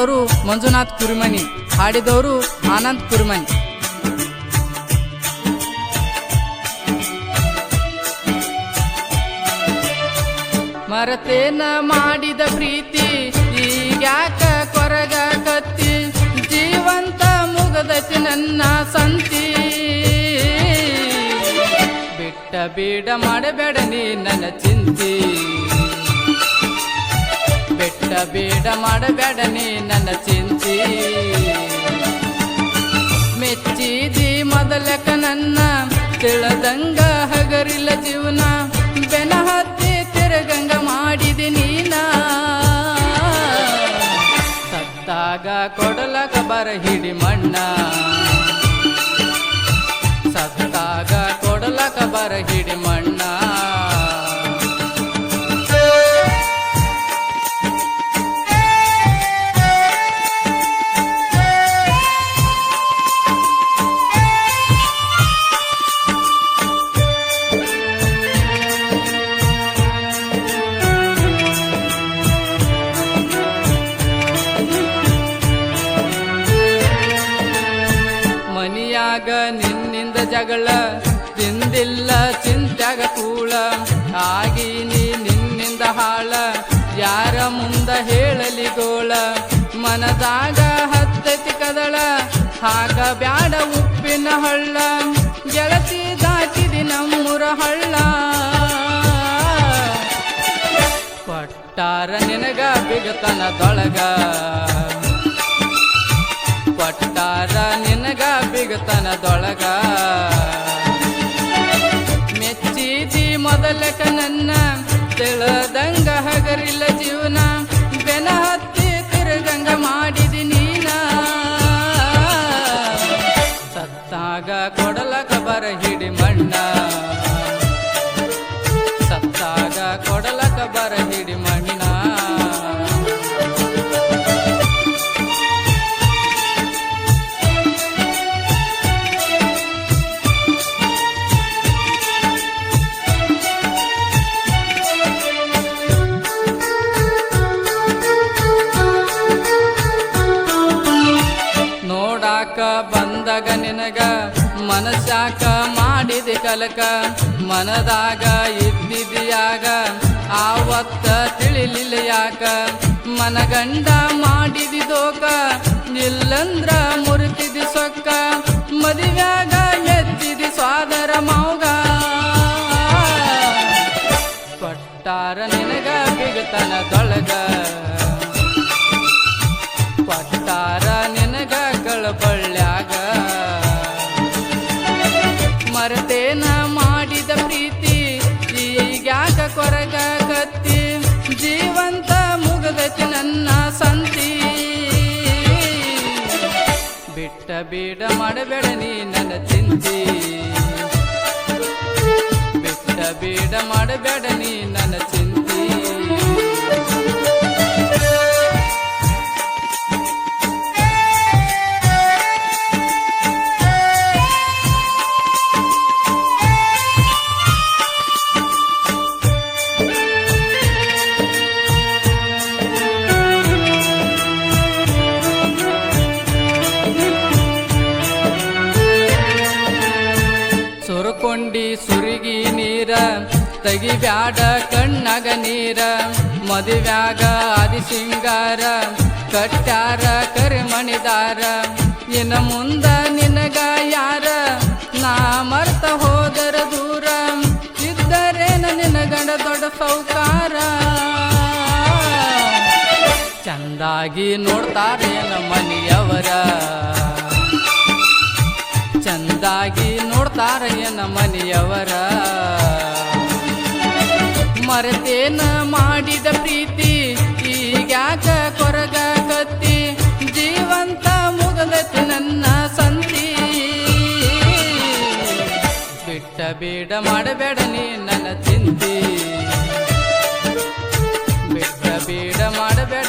ಬರೆದವರು ಮಂಜುನಾಥ್ ಕುರಿಮನಿ, ಹಾಡಿದವರು ಆನಂದ್ ಕುರಿಮನಿ. ಮರತೇನ ಮಾಡಿದ ಪ್ರೀತಿ ಈಗ್ಯಾಕ ಕೊರಗ ಕತ್ತಿ, ಜೀವಂತ ಮುಗದತಿ ನನ್ನ ಸಂತಿ. ಬಿಟ್ಟ ಬೀಡ ಮಾಡಬೇಡ ನೀ ನನ್ನ ಚಿಂತಿ, ಬಿಟ್ಟ ಬೀಡ ಮಾಡಬೇಡ ನೀ ನನ್ನ ಚಿಂತಿ. ಮೆಚ್ಚಿದಿ ಮೊದಲಕ ನನ್ನ ತಿಳದಂಗ ಹಗರಿಲ್ಲ ಜೀವನ, ಬೆನ ಹತ್ತಿ ತಿರಗಂಗ ಮಾಡಿದಿ ನೀನ. ಸತ್ತಾಗ ಕೊಡಲಕ ಬರ ಹಿಡಿ ಮಣ್ಣ, ಸತ್ತಾಗ ಕೊಡಲಕ ಬರ ಹಿಡಿ ಮಣ್ಣ. ಮನಿಯಾಗ ನಿನ್ನಿಂದ ಜಗಳ, ತಿಂದಿಲ್ಲ ಚಿಂತ್ಯಾಗ ಕೂಳ, ಆಗೀನಿ ನಿನ್ನಿಂದ ಹಾಳ, ಯಾರ ಮುಂದ ಹೇಳಲಿ ಗೋಳ. ಮನದಾಗ ಹತ್ತತಿ ಕದಳ, ಹಾಗ ಬ್ಯಾಡ ಉಪ್ಪಿನ ಹಳ್ಳ, ಗೆಳತಿ ದಾಟಿದಿ ನಮ್ಮೂರ ಹಳ್ಳ. ಕೊಟ್ಟಾರ ನಿನಗ ಬಿಗತನದೊಳಗ, ಕೊಟ್ಟಾರ ನಿನಗ ಬಿಗತನದೊಳಗ. ಮೆಚ್ಚಿದಿ ಮೊದಲಕ ನನ್ನ ತಿಳದಂಗ ಹಗರಿಲ್ಲ ಜೀವನ, ಬೆನ ಹತ್ತಿ ತಿರುಗಂಗ ಮಾಡಿದಿ ನೀನ. ಸತ್ತಾಗ ಕೊಡಲಕ ಬರ ಹಿಡಿ ಮಣ್ಣ, ಸತ್ತಾಗ ಕೊಡಲಕ ಬರ ಹಿಡಿ ಮಣ್ಣ. ಬಂದಾಗ ನಿನಗ ಮನಸ್ಯಾಕ ಮಾಡಿದೆ ಕಲಕ, ಮನದಾಗ ಇದ್ದಿದ್ಯಾಗ ಆವತ್ತ ತಿಳಿಲಿಲ್ಲ ಯಾಕ. ಮನಗಂಡ ಮಾಡಿದಿ ದೋಕ, ಇಲ್ಲಂದ್ರ ಮುರಿತಿದಿ ಸೊಕ್ಕ, ಮದುವ್ಯಾಗ ಎತ್ತಿದಿ ಸ್ವಾದರ ಮೌಗ. ಕೊಟ್ಟಾರ ನಿನಗ ಬಿಗತನದೊಳಗ, ಕೊಟ್ಟಾರ ನಿನಗ ಕಳಬಳ್ಳ್ಯಾಗ. ಮರತೇನ ಮಾಡಿದ ಪ್ರೀತಿ ಈಗ್ಯಾಕ ಕೊರಗ ಕತ್ತಿ, ಜೀವಂತ ಮುಗದತಿ ನನ್ನ ಸಂತಿ. ಬಿಟ್ಟ ಬೀಡ ಮಾಡಬೇಡ ನೀ ನನ್ನ ಚಿಂತಿ, ಬಿಟ್ಟ ಬೀಡ ಮಾಡಬೇಡ ನೀ ನನ್ನ ಚಿಂತಿ. ಸುರಕೊಂಡಿ ಸುರಿಗಿ ನೀರ, ತೆಗಿಬ್ಯಾಡ ಕಣ್ಣಾಗ ನೀರ. ಮದುವ್ಯಾಗ ಆದಿ ಸಿಂಗಾರ, ಕಟ್ಟಾರ ಕರಿಮಣಿದಾರ. ಇನ್ನ ಮುಂದ ನಿನಗ ಯಾರ, ನಾ ಮರ್ತ ಹೋದರ ದೂರ. ಇದ್ದರೇನ ನಿನಗಂಡ ದೊಡ್ಡ ಸೌಕಾರ, ಚಂದಾಗಿ ನೋಡ್ತಾರೇನ ಮನೆಯವರ, ಚಂದಾಗಿ ನೋಡ್ತಾರ ಏನ ಮನೆಯವರ. ಮರತೇನ ಮಾಡಿದ ಪ್ರೀತಿ ಈಗ್ಯಾಕ ಕೊರಗ ಕತ್ತಿ, ಜೀವಂತ ಮುಗದತಿ ನನ್ನ ಸಂತಿ. ಬಿಟ್ಟ ಬೀಡ ಮಾಡಬೇಡ ನೀ ನನ್ನ ಚಿಂತಿ, ಬಿಟ್ಟ ಬೀಡ ಮಾಡಬೇಡ